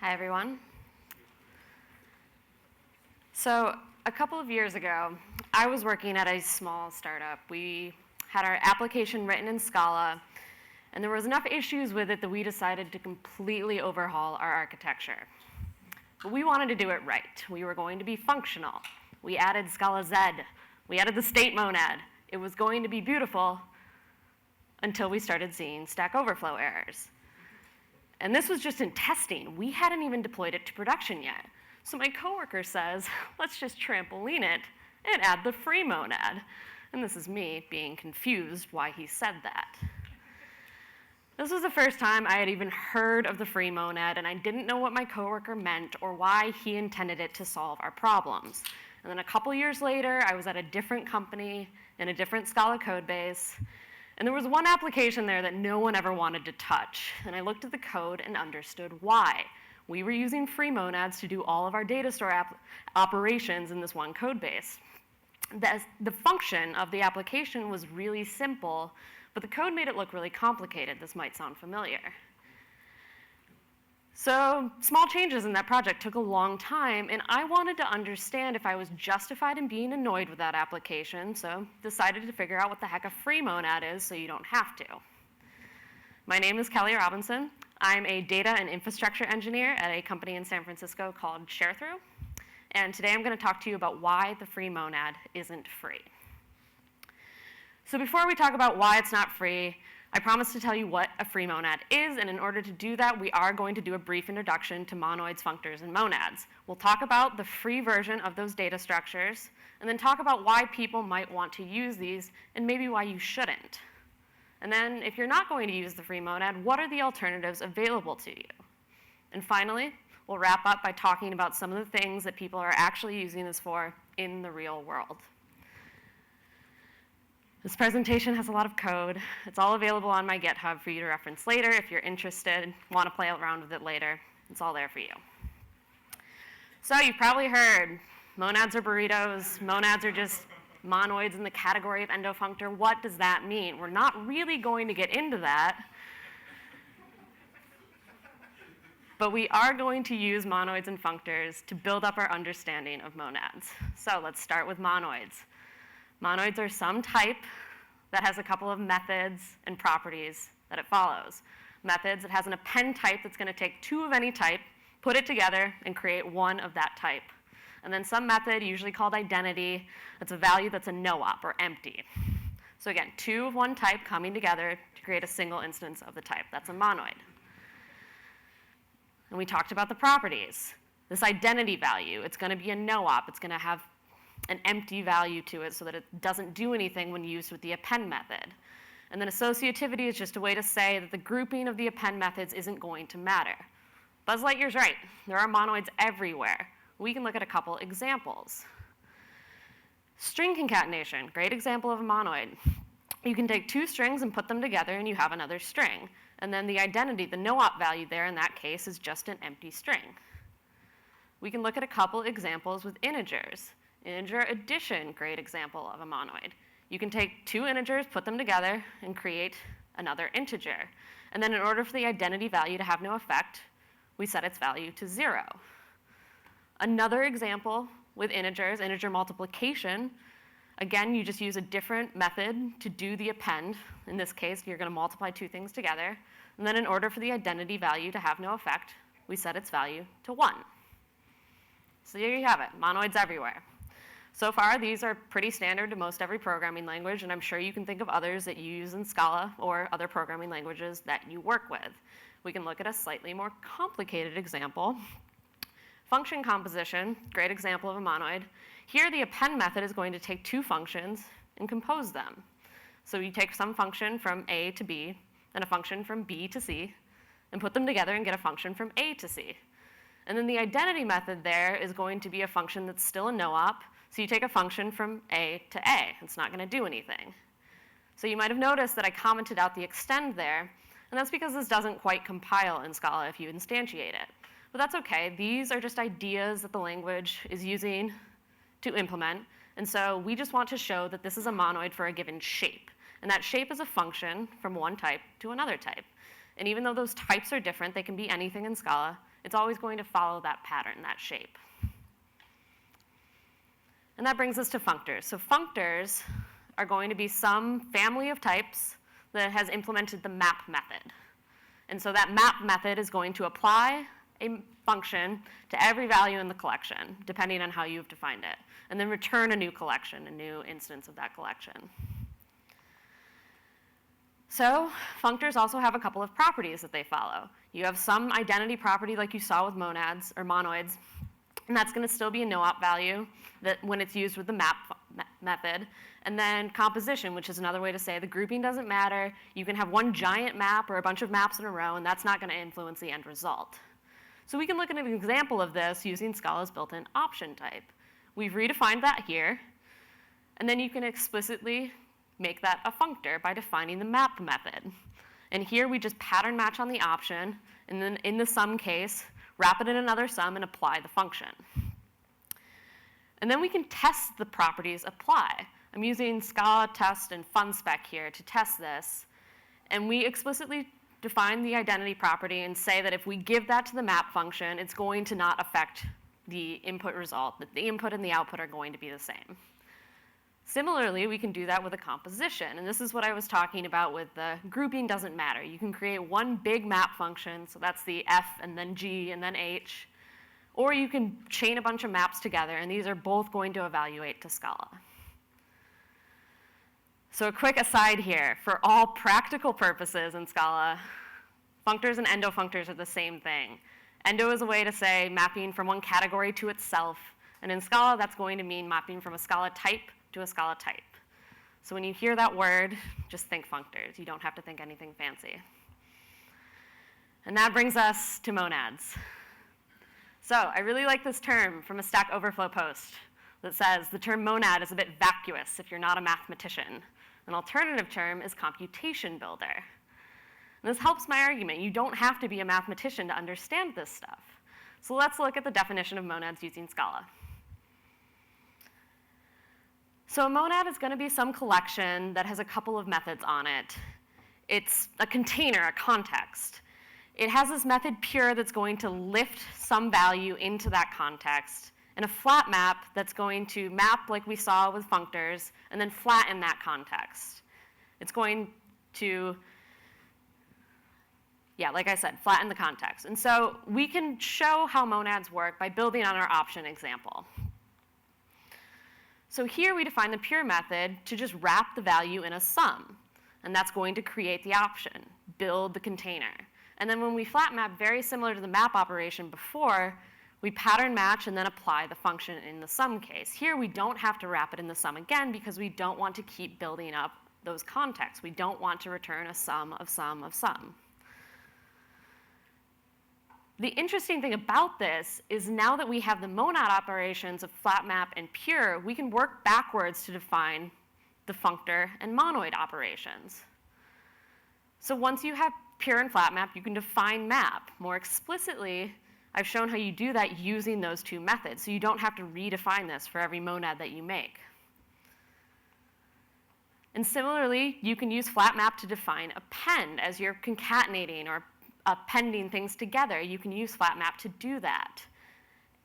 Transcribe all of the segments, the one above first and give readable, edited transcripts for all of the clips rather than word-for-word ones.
Hi, everyone. So a couple of years ago, I was working at a small startup. We had our application written in Scala, and there was enough issues with it that we decided to completely overhaul our architecture. But we wanted to do it right. We were going to be functional. We added Scala Z. We added the state monad. It was going to be beautiful until we started seeing Stack Overflow errors. And this was just in testing. We hadn't even deployed it to production yet. So my coworker says, let's just trampoline it and add the free monad. And this is me being confused why he said that. This was the first time I had even heard of the free monad, and I didn't know what my coworker meant or why he intended it to solve our problems. And then a couple years later, I was at a different company in a different Scala code base, and there was one application there that no one ever wanted to touch. And I looked at the code and understood why. We were using free monads to do all of our data store operations in this one code base. The function of the application was really simple, but the code made it look really complicated. This might sound familiar. So small changes in that project took a long time, and I wanted to understand if I was justified in being annoyed with that application, so decided to figure out what the heck a free monad is so you don't have to. My name is Kelley Robinson. I'm a data and infrastructure engineer at a company in San Francisco called ShareThrough, and today I'm going to talk to you about why the free monad isn't free. So before we talk about why it's not free, I promised to tell you what a free monad is, and in order to do that, we are going to do a brief introduction to monoids, functors, and monads. We'll talk about the free version of those data structures, and then talk about why people might want to use these, and maybe why you shouldn't. And then, if you're not going to use the free monad, what are the alternatives available to you? And finally, we'll wrap up by talking about some of the things that people are actually using this for in the real world. This presentation has a lot of code. It's all available on my GitHub for you to reference later if you're interested, want to play around with it later. It's all there for you. So you've probably heard monads are burritos, monads are just monoids in the category of endofunctor. What does that mean? We're not really going to get into that, but we are going to use monoids and functors to build up our understanding of monads. So let's start with monoids. Monoids are some type that has a couple of methods and properties that it follows. Methods, it has an append type that's going to take two of any type, put it together, and create one of that type. And then some method, usually called identity, that's a value that's a no-op, or empty. So again, two of one type coming together to create a single instance of the type. That's a monoid. And we talked about the properties. This identity value, it's going to be a no-op. It's going to have an empty value to it so that it doesn't do anything when used with the append method. And then associativity is just a way to say that the grouping of the append methods isn't going to matter. Buzz Lightyear's right. There are monoids everywhere. We can look at a couple examples. String concatenation, great example of a monoid. You can take two strings and put them together and you have another string. And then the identity, the no-op value there in that case is just an empty string. We can look at a couple examples with integers. Integer addition, great example of a monoid. You can take two integers, put them together, and create another integer. And then in order for the identity value to have no effect, we set its value to 0. Another example with integers, integer multiplication. Again, you just use a different method to do the append. In this case, you're going to multiply two things together. And then in order for the identity value to have no effect, we set its value to 1. So there you have it, monoids everywhere. So far, these are pretty standard to most every programming language, and I'm sure you can think of others that you use in Scala or other programming languages that you work with. We can look at a slightly more complicated example. Function composition, great example of a monoid. Here, the append method is going to take two functions and compose them. So you take some function from A to B and a function from B to C and put them together and get a function from A to C. And then the identity method there is going to be a function that's still a no-op. So you take a function from A to A. It's not going to do anything. So you might have noticed that I commented out the extend there, and that's because this doesn't quite compile in Scala if you instantiate it. But that's okay. These are just ideas that the language is using to implement. And so we just want to show that this is a monoid for a given shape. And that shape is a function from one type to another type. And even though those types are different, they can be anything in Scala, It's always going to follow that pattern, that shape. And that brings us to functors. So functors are going to be some family of types that has implemented the map method. And so that map method is going to apply a function to every value in the collection, depending on how you've defined it, and then return a new collection, a new instance of that collection. So functors also have a couple of properties that they follow. You have some identity property like you saw with monads or monoids, and that's going to still be a no-op value that when it's used with the map method. And then composition, which is another way to say the grouping doesn't matter. You can have one giant map or a bunch of maps in a row, and that's not going to influence the end result. So we can look at an example of this using Scala's built-in option type. We've redefined that here, and then you can explicitly make that a functor by defining the map method. And here we just pattern match on the option, and then in the sum case, wrap it in another sum and apply the function. And then we can test the properties apply. I'm using Scala test and funspec here to test this. And we explicitly define the identity property and say that if we give that to the map function, it's going to not affect the input result, that the input and the output are going to be the same. Similarly, we can do that with a composition. And this is what I was talking about with the grouping doesn't matter. You can create one big map function, so that's the F and then G and then H. Or you can chain a bunch of maps together, and these are both going to evaluate to Scala. So a quick aside here. For all practical purposes in Scala, functors and endofunctors are the same thing. Endo is a way to say mapping from one category to itself. And in Scala, that's going to mean mapping from a Scala type to a Scala type. So when you hear that word, just think functors. You don't have to think anything fancy. And that brings us to monads. So I really like this term from a Stack Overflow post that says the term monad is a bit vacuous if you're not a mathematician. An alternative term is computation builder. And this helps my argument. You don't have to be a mathematician to understand this stuff. So let's look at the definition of monads using Scala. So a monad is going to be some collection that has a couple of methods on it. It's a container, a context. It has this method pure that's going to lift some value into that context, and a flat map that's going to map like we saw with functors, and then flatten that context. It's going to, yeah, like I said, flatten the context. And so we can show how monads work by building on our option example. So here we define the pure method to just wrap the value in a sum. And that's going to create the option, build the container. And then when we flat map, very similar to the map operation before, we pattern match and then apply the function in the sum case. Here we don't have to wrap it in the sum again because we don't want to keep building up those contexts. We don't want to return a sum of sum of sum. The interesting thing about this is now that we have the monad operations of flat map and pure, we can work backwards to define the functor and monoid operations. So once you have pure and flat map, you can define map. More explicitly, I've shown how you do that using those two methods, so you don't have to redefine this for every monad that you make. And similarly, you can use flat map to define append as you're concatenating or appending things together. You can use flat map to do that.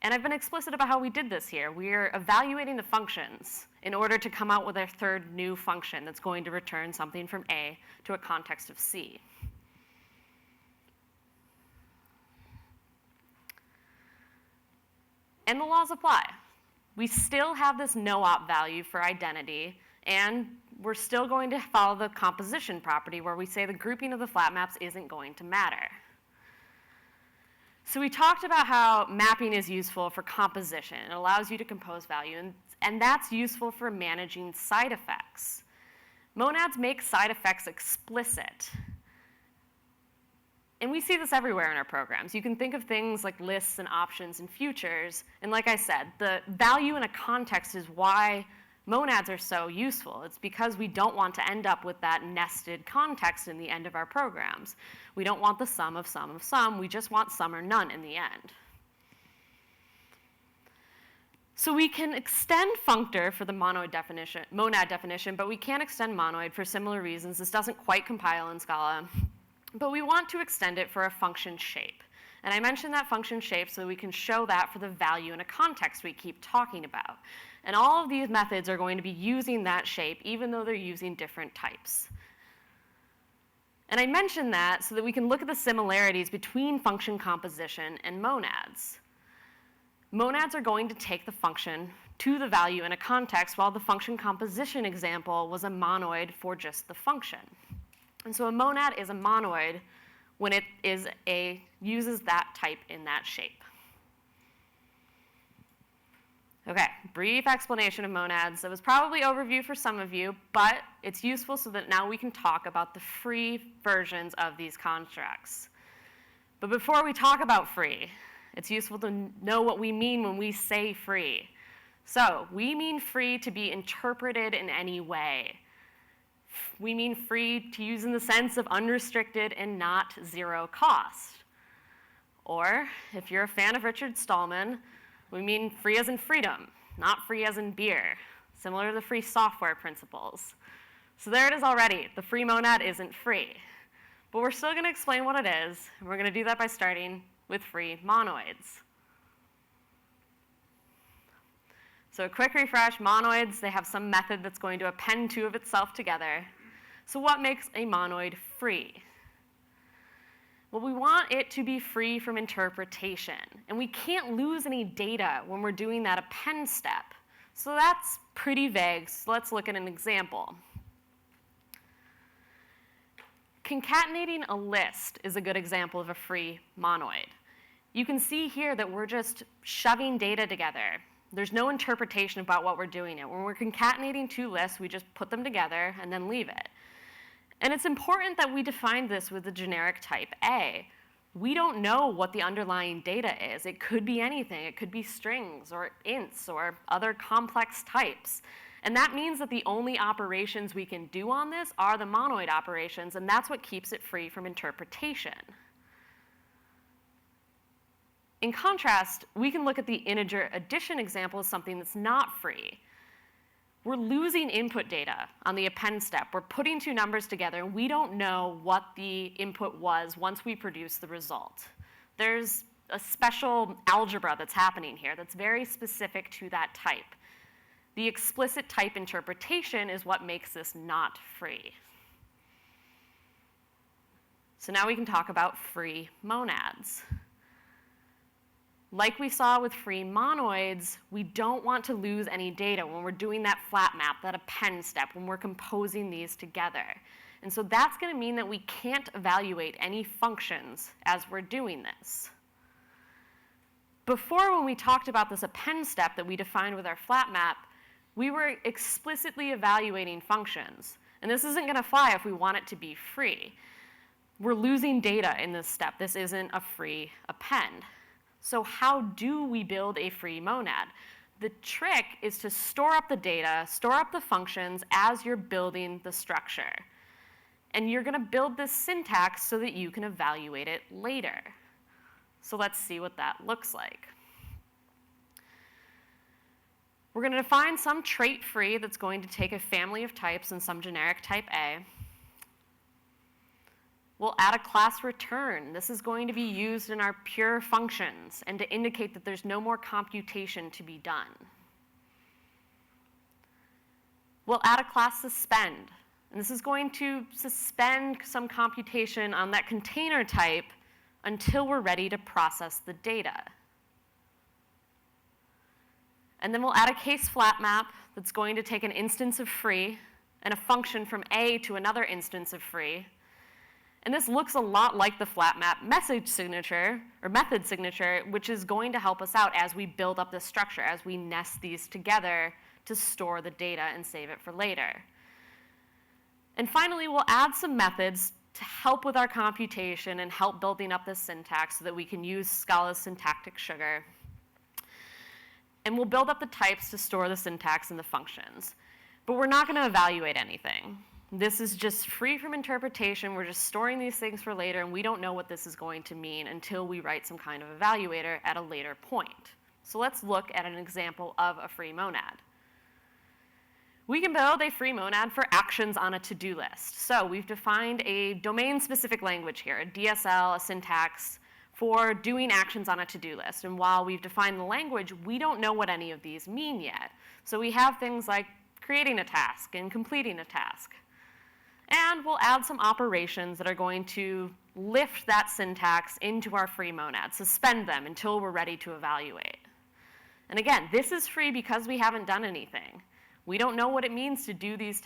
And I've been explicit about how we did this here. We're evaluating the functions in order to come out with a third new function that's going to return something from A to a context of C. And the laws apply. We still have this no-op value for identity, and we're still going to follow the composition property where we say the grouping of the flat maps isn't going to matter. So we talked about how mapping is useful for composition. It allows you to compose value, and that's useful for managing side effects. Monads make side effects explicit. And we see this everywhere in our programs. You can think of things like lists and options and futures. And like I said, the value in a context is why monads are so useful. It's because we don't want to end up with that nested context in the end of our programs. We don't want the sum of sum of sum. We just want sum or none in the end. So we can extend functor for the monad definition, but we can't extend monoid for similar reasons. This doesn't quite compile in Scala. But we want to extend it for a function shape. And I mentioned that function shape so that we can show that for the value in a context we keep talking about. And all of these methods are going to be using that shape, even though they're using different types. And I mentioned that so that we can look at the similarities between function composition and monads. Monads are going to take the function to the value in a context, while the function composition example was a monoid for just the function. And so a monad is a monoid when it uses that type in that shape. Okay, brief explanation of monads. That was probably overview for some of you, but it's useful so that now we can talk about the free versions of these constructs. But before we talk about free, it's useful to know what we mean when we say free. So we mean free to be interpreted in any way. We mean free to use in the sense of unrestricted and not zero cost. Or, if you're a fan of Richard Stallman, we mean free as in freedom, not free as in beer, similar to the free software principles. So there it is already. The free monad isn't free. But we're still going to explain what it is, and we're going to do that by starting with free monoids. So a quick refresh, monoids, they have some method that's going to append two of itself together. So what makes a monoid free? Well, we want it to be free from interpretation. And we can't lose any data when we're doing that append step. So that's pretty vague. So let's look at an example. Concatenating a list is a good example of a free monoid. You can see here that we're just shoving data together. There's no interpretation about what we're doing it. When we're concatenating two lists, we just put them together and then leave it. And it's important that we define this with the generic type A. We don't know what the underlying data is. It could be anything. It could be strings or ints or other complex types. And that means that the only operations we can do on this are the monoid operations, and that's what keeps it free from interpretation. In contrast, we can look at the integer addition example as something that's not free. We're losing input data on the append step. We're putting two numbers together, and we don't know what the input was once we produce the result. There's a special algebra that's happening here that's very specific to that type. The explicit type interpretation is what makes this not free. So now we can talk about free monads. Like we saw with free monoids, we don't want to lose any data when we're doing that flat map, that append step, when we're composing these together. And so that's going to mean that we can't evaluate any functions as we're doing this. Before, when we talked about this append step that we defined with our flat map, we were explicitly evaluating functions. And this isn't going to fly if we want it to be free. We're losing data in this step. This isn't a free append. So how do we build a free monad? The trick is to store up the data, store up the functions as you're building the structure. And you're going to build this syntax so that you can evaluate it later. So let's see what that looks like. We're going to define some trait free that's going to take a family of types and some generic type A. We'll add a class return. This is going to be used in our pure functions and to indicate that there's no more computation to be done. We'll add a class suspend. And this is going to suspend some computation on that container type until we're ready to process the data. And then we'll add a case flat map that's going to take an instance of free and a function from A to another instance of free. And this looks a lot like the flat map message signature, or method signature, which is going to help us out as we build up this structure, as we nest these together to store the data and save it for later. And finally, we'll add some methods to help with our computation and help building up this syntax so that we can use Scala's syntactic sugar. And we'll build up the types to store the syntax and the functions. But we're not going to evaluate anything. This is just free from interpretation. We're just storing these things for later, and we don't know what this is going to mean until we write some kind of evaluator at a later point. So let's look at an example of a free monad. We can build a free monad for actions on a to-do list. So we've defined a domain-specific language here, a DSL, a syntax, for doing actions on a to-do list. And while we've defined the language, we don't know what any of these mean yet. So we have things like creating a task and completing a task. And we'll add some operations that are going to lift that syntax into our free monad, suspend them until we're ready to evaluate. And again, this is free because we haven't done anything. We don't know what it means to do these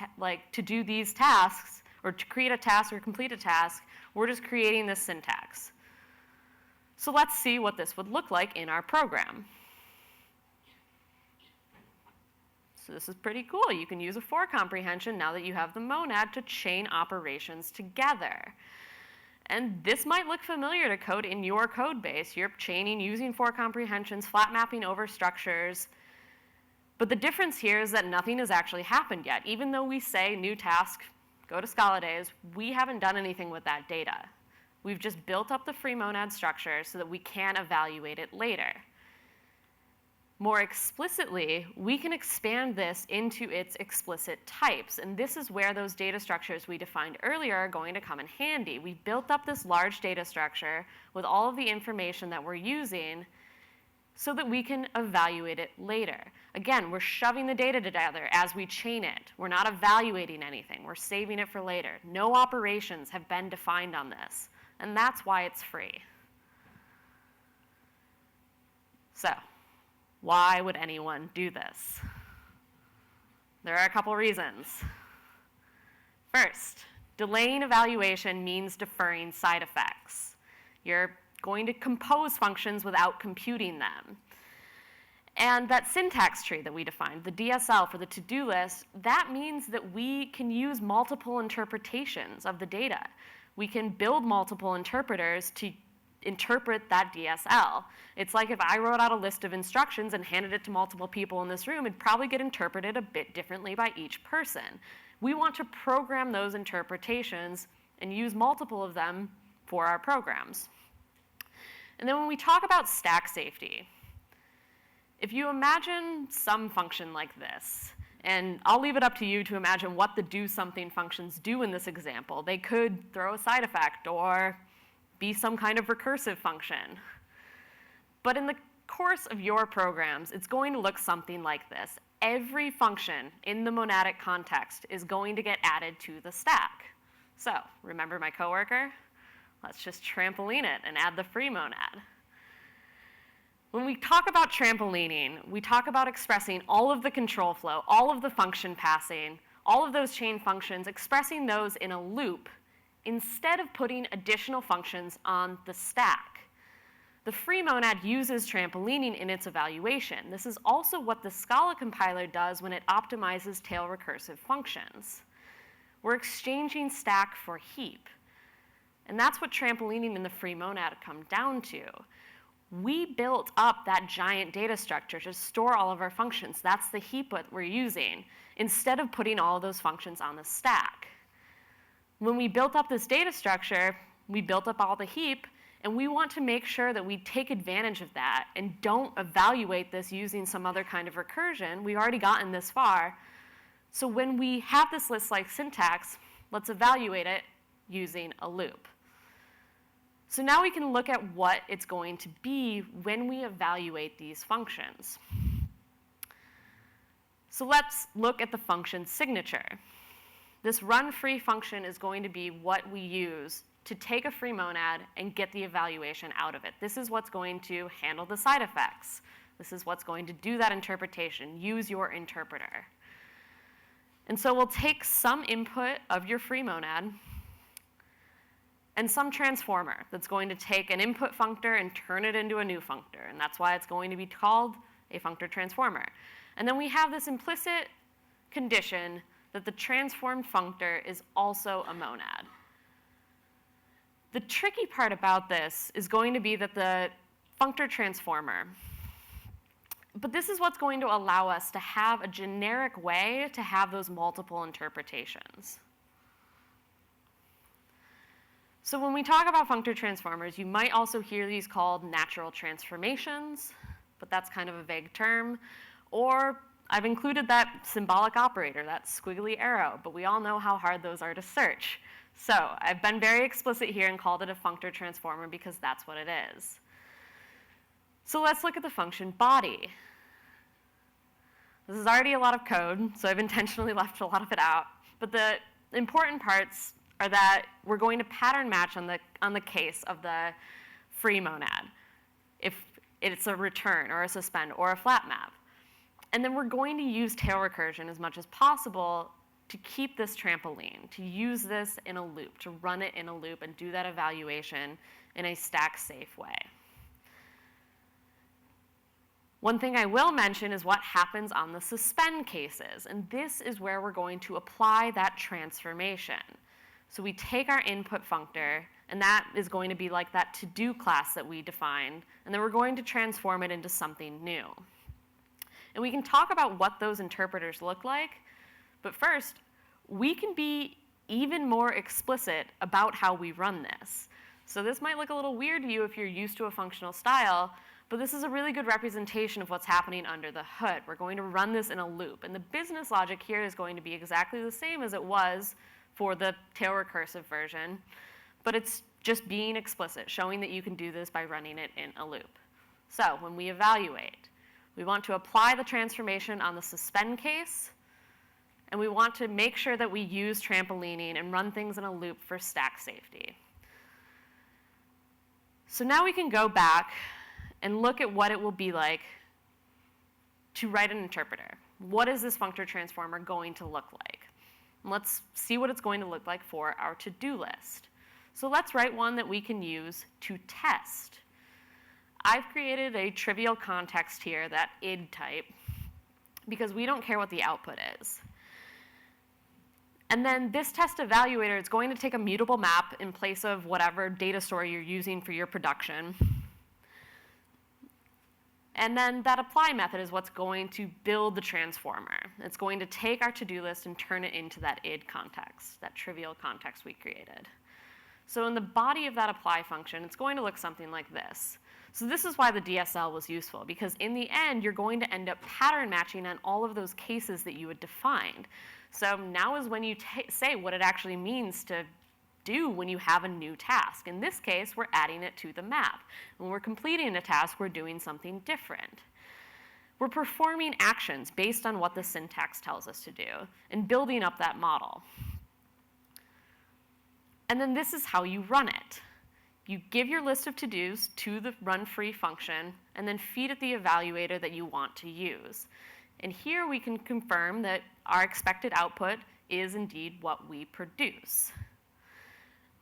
tasks, or to create a task or complete a task. We're just creating this syntax. So let's see what this would look like in our program. So this is pretty cool. You can use a for comprehension now that you have the monad to chain operations together. And this might look familiar to code in your code base. You're chaining using for comprehensions, flat mapping over structures. But the difference here is that nothing has actually happened yet. Even though we say new task, go to Scala days, we haven't done anything with that data. We've just built up the free monad structure so that we can evaluate it later. More explicitly, we can expand this into its explicit types. And this is where those data structures we defined earlier are going to come in handy. We built up this large data structure with all of the information that we're using so that we can evaluate it later. Again, we're shoving the data together as we chain it. We're not evaluating anything. We're saving it for later. No operations have been defined on this. And that's why it's free. So, why would anyone do this? There are a couple reasons. First, delaying evaluation means deferring side effects. You're going to compose functions without computing them. And that syntax tree that we defined, the DSL for the to-do list, that means that we can use multiple interpretations of the data. We can build multiple interpreters to interpret that DSL. It's like if I wrote out a list of instructions and handed it to multiple people in this room, it'd probably get interpreted a bit differently by each person. We want to program those interpretations and use multiple of them for our programs. And then when we talk about stack safety, if you imagine some function like this, and I'll leave it up to you to imagine what the do something functions do in this example. They could throw a side effect or be some kind of recursive function. But in the course of your programs, it's going to look something like this. Every function in the monadic context is going to get added to the stack. So remember my coworker? Let's just trampoline it and add the free monad. When we talk about trampolining, we talk about expressing all of the control flow, all of the function passing, all of those chain functions, expressing those in a loop instead of putting additional functions on the stack. The free monad uses trampolining in its evaluation. This is also what the Scala compiler does when it optimizes tail recursive functions. We're exchanging stack for heap. And that's what trampolining in the free monad come down to. We built up that giant data structure to store all of our functions. That's the heap that we're using, instead of putting all of those functions on the stack. When we built up this data structure, we built up all the heap, and we want to make sure that we take advantage of that and don't evaluate this using some other kind of recursion. We've already gotten this far. So when we have this list-like syntax, let's evaluate it using a loop. So now we can look at what it's going to be when we evaluate these functions. So let's look at the function signature. This run free function is going to be what we use to take a free monad and get the evaluation out of it. This is what's going to handle the side effects. This is what's going to do that interpretation. Use your interpreter. And so we'll take some input of your free monad and some transformer that's going to take an input functor and turn it into a new functor. And that's why it's going to be called a functor transformer. And then we have this implicit condition that the transformed functor is also a monad. The tricky part about this is going to be that the functor transformer, but this is what's going to allow us to have a generic way to have those multiple interpretations. So when we talk about functor transformers, you might also hear these called natural transformations, but that's kind of a vague term, or I've included that symbolic operator, that squiggly arrow, but we all know how hard those are to search. So I've been very explicit here and called it a functor transformer because that's what it is. So let's look at the function body. This is already a lot of code, so I've intentionally left a lot of it out. But the important parts are that we're going to pattern match on the case of the free monad, if it's a return or a suspend or a flat map. And then we're going to use tail recursion as much as possible to keep this trampoline, to use this in a loop, to run it in a loop and do that evaluation in a stack-safe way. One thing I will mention is what happens on the suspend cases. And this is where we're going to apply that transformation. So we take our input functor, and that is going to be like that to-do class that we defined, and then we're going to transform it into something new. And we can talk about what those interpreters look like, but first, we can be even more explicit about how we run this. So this might look a little weird to you if you're used to a functional style, but this is a really good representation of what's happening under the hood. We're going to run this in a loop, and the business logic here is going to be exactly the same as it was for the tail recursive version, but it's just being explicit, showing that you can do this by running it in a loop. So when we evaluate, we want to apply the transformation on the suspend case, and we want to make sure that we use trampolining and run things in a loop for stack safety. So now we can go back and look at what it will be like to write an interpreter. What is this functor transformer going to look like? And let's see what it's going to look like for our to-do list. So let's write one that we can use to test. I've created a trivial context here, that id type, because we don't care what the output is. And then this test evaluator is going to take a mutable map in place of whatever data store you're using for your production. And then that apply method is what's going to build the transformer. It's going to take our to-do list and turn it into that id context, that trivial context we created. So in the body of that apply function, it's going to look something like this. So this is why the DSL was useful, because in the end, you're going to end up pattern matching on all of those cases that you had defined. So now is when you say what it actually means to do when you have a new task. In this case, we're adding it to the map. When we're completing a task, we're doing something different. We're performing actions based on what the syntax tells us to do and building up that model. And then this is how you run it. You give your list of to-dos to the run free function and then feed it the evaluator that you want to use. And here we can confirm that our expected output is indeed what we produce.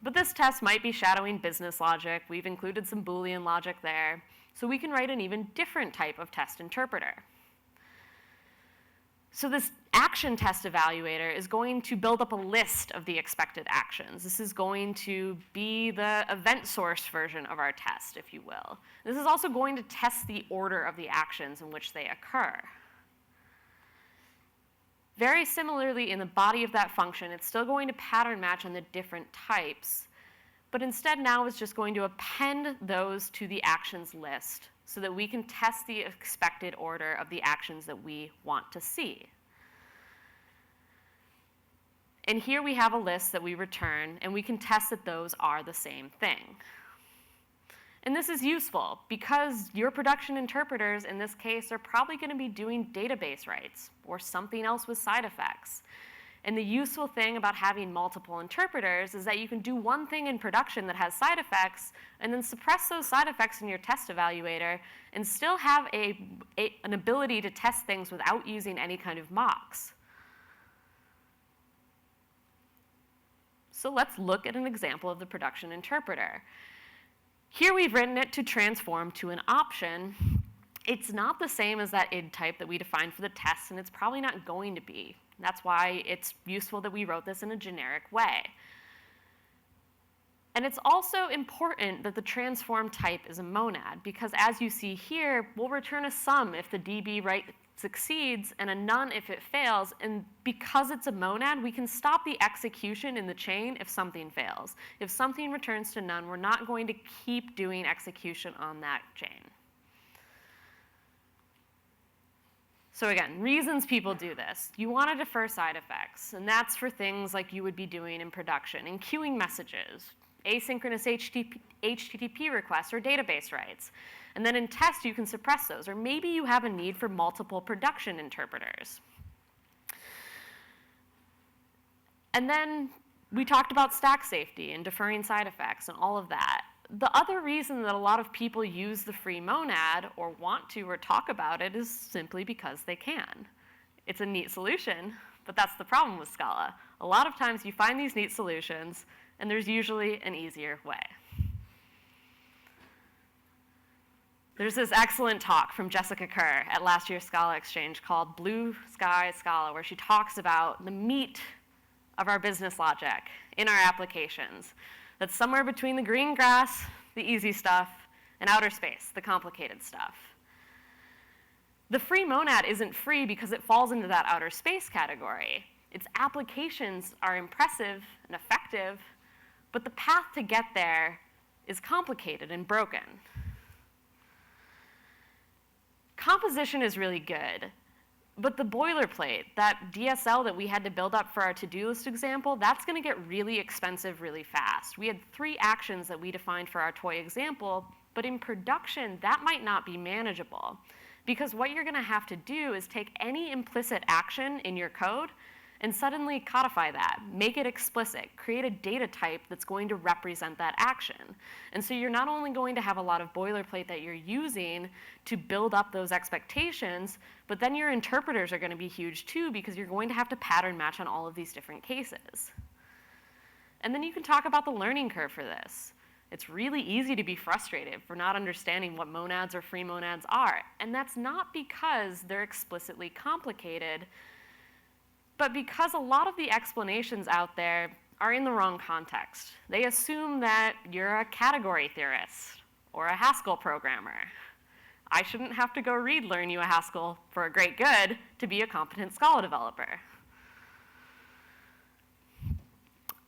But this test might be shadowing business logic. We've included some Boolean logic there. So we can write an even different type of test interpreter. So this action test evaluator is going to build up a list of the expected actions. This is going to be the event source version of our test, if you will. This is also going to test the order of the actions in which they occur. Very similarly, in the body of that function, it's still going to pattern match on the different types, but instead now it's just going to append those to the actions list so that we can test the expected order of the actions that we want to see. And here we have a list that we return, and we can test that those are the same thing. And this is useful because your production interpreters in this case are probably going to be doing database writes or something else with side effects. And the useful thing about having multiple interpreters is that you can do one thing in production that has side effects and then suppress those side effects in your test evaluator and still have an ability to test things without using any kind of mocks. So let's look at an example of the production interpreter. Here we've written it to transform to an option. It's not the same as that id type that we defined for the test, and it's probably not going to be. That's why it's useful that we wrote this in a generic way. And it's also important that the transform type is a monad, because as you see here, we'll return a sum if the DB write succeeds and a none if it fails. And because it's a monad, we can stop the execution in the chain if something fails. If something returns to none, we're not going to keep doing execution on that chain. So again, reasons people do this. You want to defer side effects, and that's for things like you would be doing in production, in queuing messages, asynchronous HTTP requests, or database writes. And then in test, you can suppress those, or maybe you have a need for multiple production interpreters. And then we talked about stack safety and deferring side effects and all of that. The other reason that a lot of people use the free monad or want to or talk about it is simply because they can. It's a neat solution, but that's the problem with Scala. A lot of times you find these neat solutions, and there's usually an easier way. There's this excellent talk from Jessica Kerr at last year's Scala Exchange called Blue Sky Scala, where she talks about the meat of our business logic in our applications. That's somewhere between the green grass, the easy stuff, and outer space, the complicated stuff. The free monad isn't free because it falls into that outer space category. Its applications are impressive and effective, but the path to get there is complicated and broken. Composition is really good, but the boilerplate, that DSL that we had to build up for our to-do list example, that's going to get really expensive really fast. We had 3 actions that we defined for our toy example, but in production, that might not be manageable. Because what you're going to have to do is take any implicit action in your code and suddenly codify that, make it explicit, create a data type that's going to represent that action. And so you're not only going to have a lot of boilerplate that you're using to build up those expectations, but then your interpreters are going to be huge too, because you're going to have to pattern match on all of these different cases. And then you can talk about the learning curve for this. It's really easy to be frustrated for not understanding what monads or free monads are. And that's not because they're explicitly complicated, but because a lot of the explanations out there are in the wrong context. They assume that you're a category theorist or a Haskell programmer. I shouldn't have to go learn you a Haskell for a great good to be a competent Scala developer.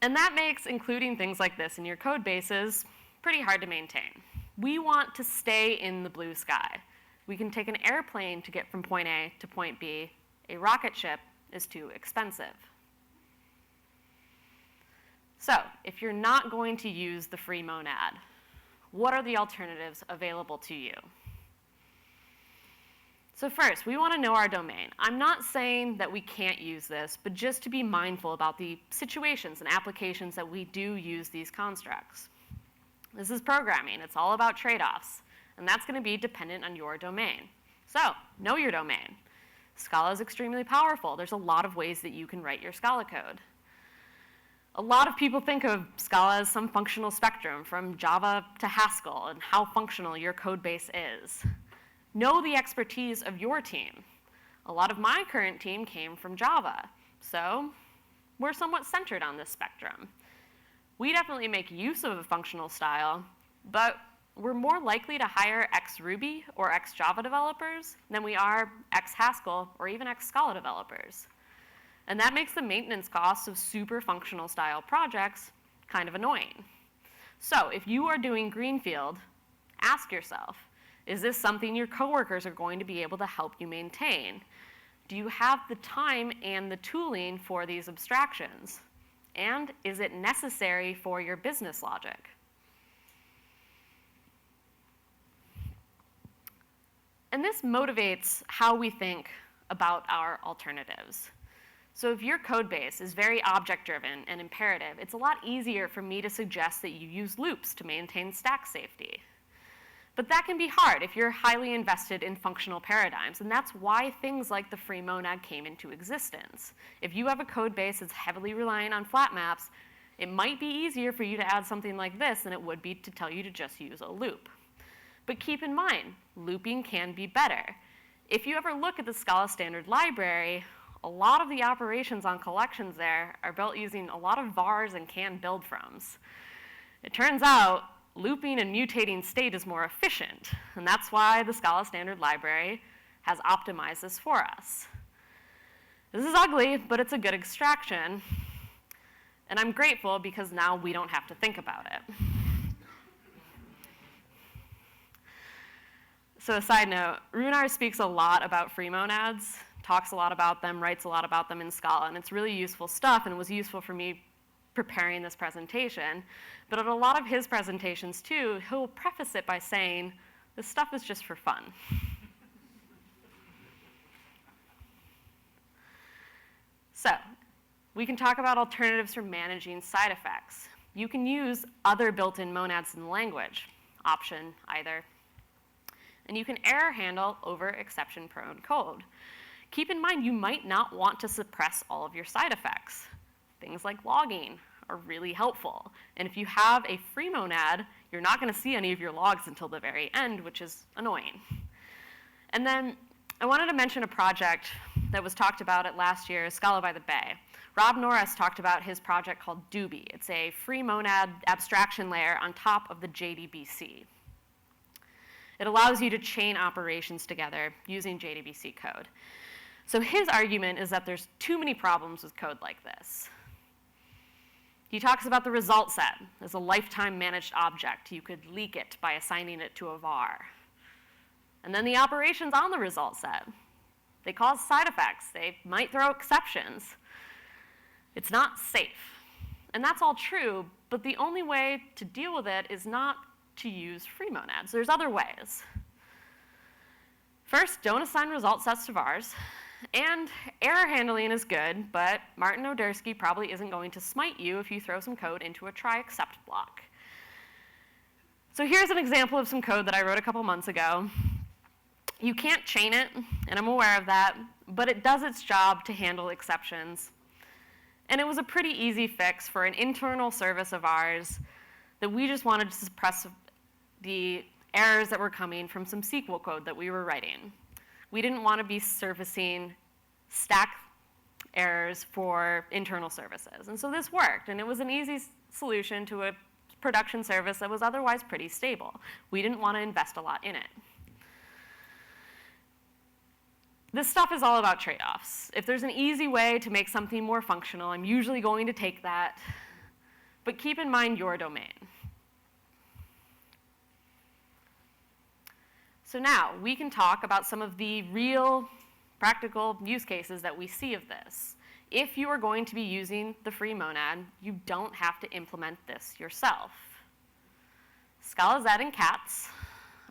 And that makes including things like this in your code bases pretty hard to maintain. We want to stay in the blue sky. We can take an airplane to get from point A to point B. A rocket ship is too expensive. So if you're not going to use the free monad, what are the alternatives available to you? So first, we want to know our domain. I'm not saying that we can't use this, but just to be mindful about the situations and applications that we do use these constructs. This is programming. It's all about trade-offs, and that's going to be dependent on your domain. So know your domain. Scala is extremely powerful. There's a lot of ways that you can write your Scala code. A lot of people think of Scala as some functional spectrum from Java to Haskell and how functional your code base is. Know the expertise of your team. A lot of my current team came from Java, so we're somewhat centered on this spectrum. We definitely make use of a functional style, but we're more likely to hire ex-Ruby or ex-Java developers than we are ex-Haskell or even ex-Scala developers. And that makes the maintenance costs of super functional style projects kind of annoying. So if you are doing greenfield, ask yourself, is this something your coworkers are going to be able to help you maintain? Do you have the time and the tooling for these abstractions? And is it necessary for your business logic? And this motivates how we think about our alternatives. So if your code base is very object-driven and imperative, it's a lot easier for me to suggest that you use loops to maintain stack safety. But that can be hard if you're highly invested in functional paradigms, and that's why things like the free monad came into existence. If you have a code base that's heavily reliant on flat maps, it might be easier for you to add something like this than it would be to tell you to just use a loop. But keep in mind, looping can be better. If you ever look at the Scala standard library, a lot of the operations on collections there are built using a lot of vars and canned build froms. It turns out looping and mutating state is more efficient, and that's why the Scala standard library has optimized this for us. This is ugly, but it's a good extraction, and I'm grateful because now we don't have to think about it. So a side note, Runar speaks a lot about free monads, talks a lot about them, writes a lot about them in Scala, and it's really useful stuff, and it was useful for me preparing this presentation. But in a lot of his presentations too, he'll preface it by saying, this stuff is just for fun. So we can talk about alternatives for managing side effects. You can use other built-in monads in the language, option, either. And you can error handle over exception-prone code. Keep in mind, you might not want to suppress all of your side effects. Things like logging are really helpful. And if you have a free monad, you're not going to see any of your logs until the very end, which is annoying. And then I wanted to mention a project that was talked about at last year's Scala by the Bay. Rob Norris talked about his project called Doobie. It's a free monad abstraction layer on top of the JDBC. It allows you to chain operations together using JDBC code. So his argument is that there's too many problems with code like this. He talks about the result set as a lifetime managed object. You could leak it by assigning it to a var. And then the operations on the result set, they cause side effects. They might throw exceptions. It's not safe. And that's all true, but the only way to deal with it is not to use free monads. There's other ways. First, don't assign result sets to vars. And error handling is good, but Martin Odersky probably isn't going to smite you if you throw some code into a try except block. So here's an example of some code that I wrote a couple months ago. You can't chain it, and I'm aware of that, but it does its job to handle exceptions. And it was a pretty easy fix for an internal service of ours that we just wanted to suppress the errors that were coming from some SQL code that we were writing. We didn't want to be servicing stack errors for internal services. And so this worked, and it was an easy solution to a production service that was otherwise pretty stable. We didn't want to invest a lot in it. This stuff is all about trade-offs. If there's an easy way to make something more functional, I'm usually going to take that. But keep in mind your domain. So now we can talk about some of the real practical use cases that we see of this. If you are going to be using the free monad, you don't have to implement this yourself. Scala Z and Cats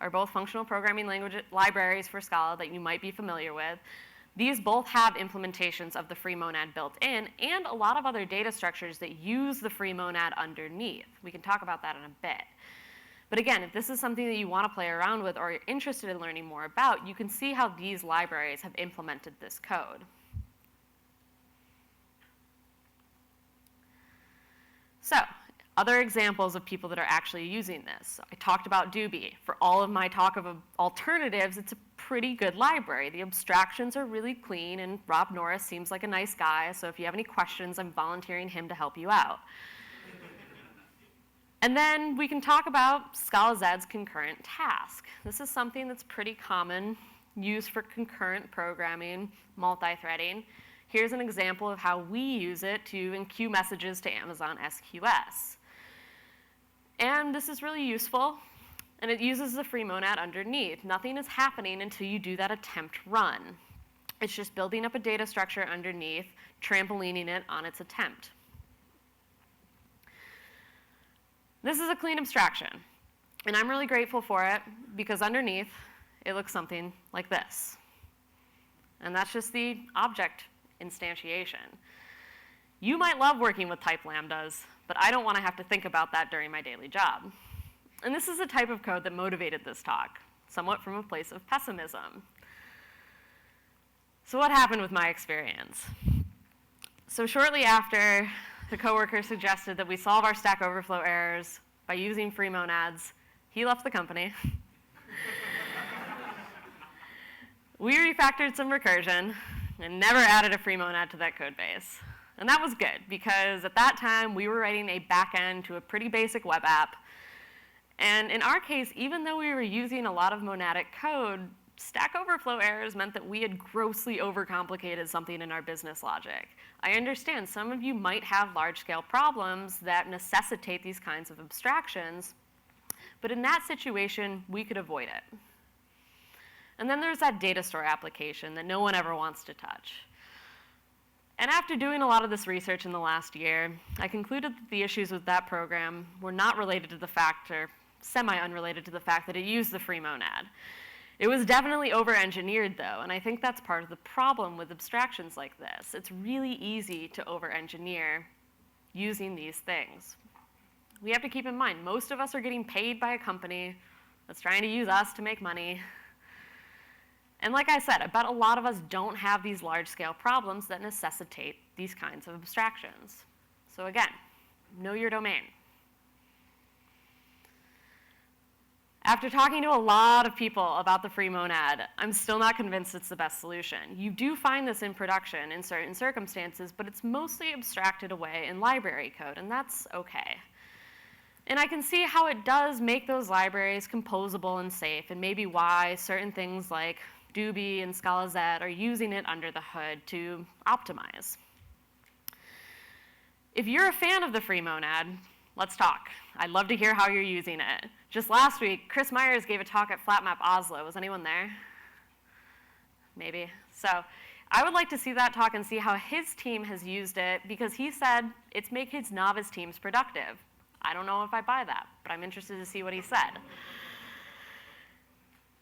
are both functional programming language libraries for Scala that you might be familiar with. These both have implementations of the free monad built in, and a lot of other data structures that use the free monad underneath. We can talk about that in a bit. But again, if this is something that you want to play around with or you're interested in learning more about, you can see how these libraries have implemented this code. So, other examples of people that are actually using this. I talked about Doobie. For all of my talk of alternatives, it's a pretty good library. The abstractions are really clean, and Rob Norris seems like a nice guy, so if you have any questions, I'm volunteering him to help you out. And then we can talk about Scala Z's concurrent task. This is something that's pretty common, used for concurrent programming, multi-threading. Here's an example of how we use it to enqueue messages to Amazon SQS. And this is really useful, and it uses the free monad underneath. Nothing is happening until you do that attempt run. It's just building up a data structure underneath, trampolining it on its attempt. This is a clean abstraction, and I'm really grateful for it because underneath, it looks something like this. And that's just the object instantiation. You might love working with type lambdas, but I don't want to have to think about that during my daily job. And this is a type of code that motivated this talk, somewhat from a place of pessimism. So what happened with my experience? So shortly after, the coworker suggested that we solve our Stack Overflow errors by using free monads. He left the company. We refactored some recursion and never added a free monad to that code base. And that was good, because at that time, we were writing a backend to a pretty basic web app. And in our case, even though we were using a lot of monadic code, Stack Overflow errors meant that we had grossly overcomplicated something in our business logic. I understand some of you might have large-scale problems that necessitate these kinds of abstractions, but in that situation, we could avoid it. And then there's that data store application that no one ever wants to touch. And after doing a lot of this research in the last year, I concluded that the issues with that program were not related to the fact, or semi-unrelated to the fact, that it used the free monad. It was definitely over-engineered, though, and I think that's part of the problem with abstractions like this. It's really easy to over-engineer using these things. We have to keep in mind, most of us are getting paid by a company that's trying to use us to make money. And like I said, I bet a lot of us don't have these large-scale problems that necessitate these kinds of abstractions. So again, know your domain. After talking to a lot of people about the free monad, I'm still not convinced it's the best solution. You do find this in production in certain circumstances, but it's mostly abstracted away in library code, and that's okay. And I can see how it does make those libraries composable and safe, and maybe why certain things like Doobie and Scala Z are using it under the hood to optimize. If you're a fan of the free monad, let's talk. I'd love to hear how you're using it. Just last week, Chris Myers gave a talk at FlatMap Oslo. Was anyone there? Maybe. So I would like to see that talk and see how his team has used it, because he said it's make his novice teams productive. I don't know if I buy that, but I'm interested to see what he said.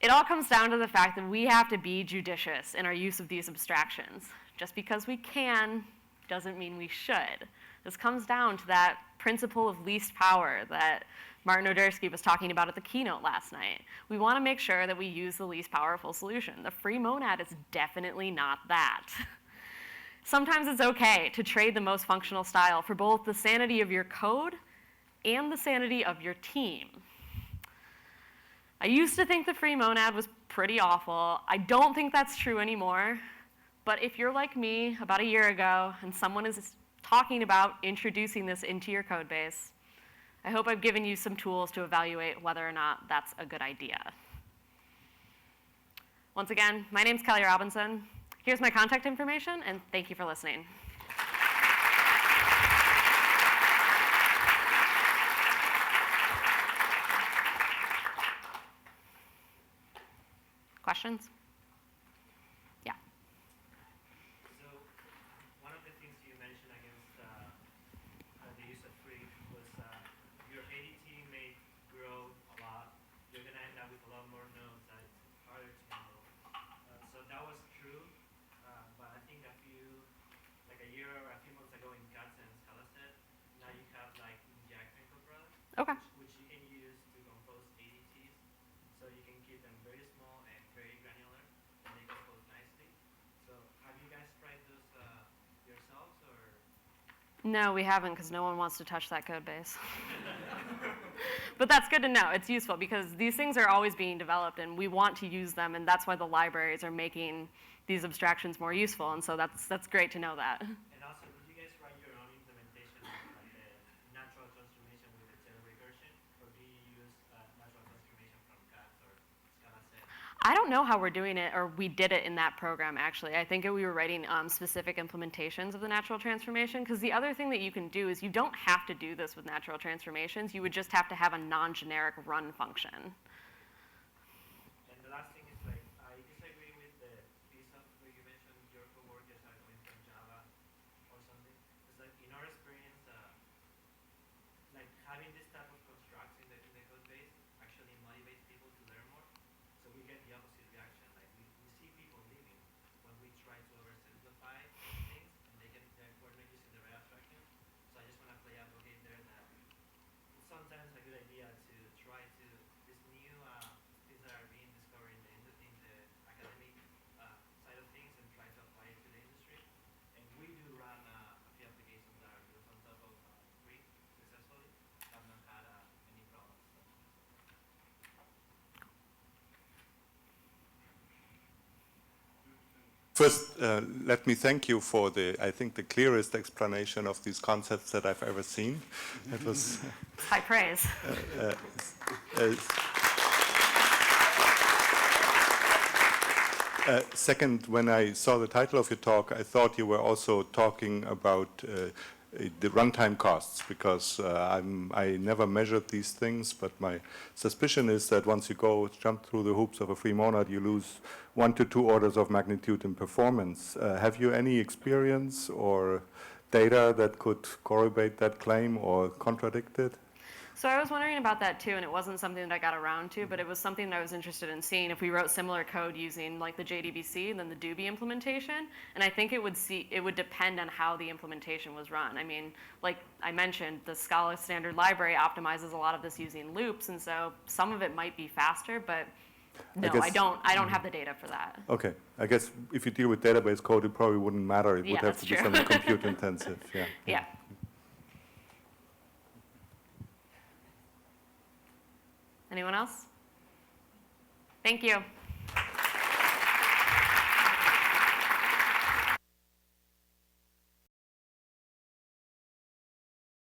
It all comes down to the fact that we have to be judicious in our use of these abstractions. Just because we can doesn't mean we should. This comes down to that principle of least power that Martin Odersky was talking about at the keynote last night. We want to make sure that we use the least powerful solution. The free monad is definitely not that. Sometimes it's okay to trade the most functional style for both the sanity of your code and the sanity of your team. I used to think the free monad was pretty awful. I don't think that's true anymore. But if you're like me about a year ago and someone is talking about introducing this into your code base, I hope I've given you some tools to evaluate whether or not that's a good idea. Once again, my name's Kelley Robinson. Here's my contact information, and thank you for listening. Questions? Yeah. So one of the things you mentioned against the use of free was your ADT may grow a lot. You're going to end up with a lot more nodes that it's harder to handle. So that was true, but I think like a year or a few months ago in Cats and Scala set, now you have like injecting products, Okay. which you can use to compose ADTs. So you can keep them very small and very granular, and they compose nicely. So have you guys tried those yourselves, or? No, we haven't, because no one wants to touch that code base. But that's good to know. It's useful, because these things are always being developed, and we want to use them, and that's why the libraries are making these abstractions more useful, and so that's great to know that. And also, did you guys write your own implementation of like the natural transformation with the tail recursion, or do you use natural transformation from Cats or Scala set? I don't know how we're doing it, or we did it in that program, actually. I think we were writing specific implementations of the natural transformation, because the other thing that you can do is you don't have to do this with natural transformations. You would just have to have a non-generic run function. And the last thing is, like, I disagree with the piece of where you mentioned your coworkers are going from Java or something. It's like, in our experience, like having this type of constructs in the code base actually motivates people to learn more. So we get the opposite reaction. Like we see people leaving when we try to oversimplify things, and we're not using the right abstractions. So I just want to play advocate there that it's sometimes a good idea to try to these new things that are being discovered in the academic side of things and try to apply it to the industry. And we do run a few applications that are built on top of free successfully. Have not had any problems. So. First, let me thank you for I think, the clearest explanation of these concepts that I've ever seen. It was High praise. Second, when I saw the title of your talk, I thought you were also talking about the runtime costs, because I never measured these things, but my suspicion is that once you jump through the hoops of a free monad, you lose 1 to 2 orders of magnitude in performance. Have you any experience or data that could corroborate that claim or contradict it? So I was wondering about that too, and it wasn't something that I got around to, but it was something that I was interested in seeing if we wrote similar code using like the JDBC and then the Doobie implementation. And I think it would depend on how the implementation was run. I mean, like I mentioned, the Scala standard library optimizes a lot of this using loops, and so some of it might be faster, but no, I don't have the data for that. Okay, I guess if you deal with database code, it probably wouldn't matter. It would have to be something compute intensive. Yeah. Yeah. Anyone else? Thank you.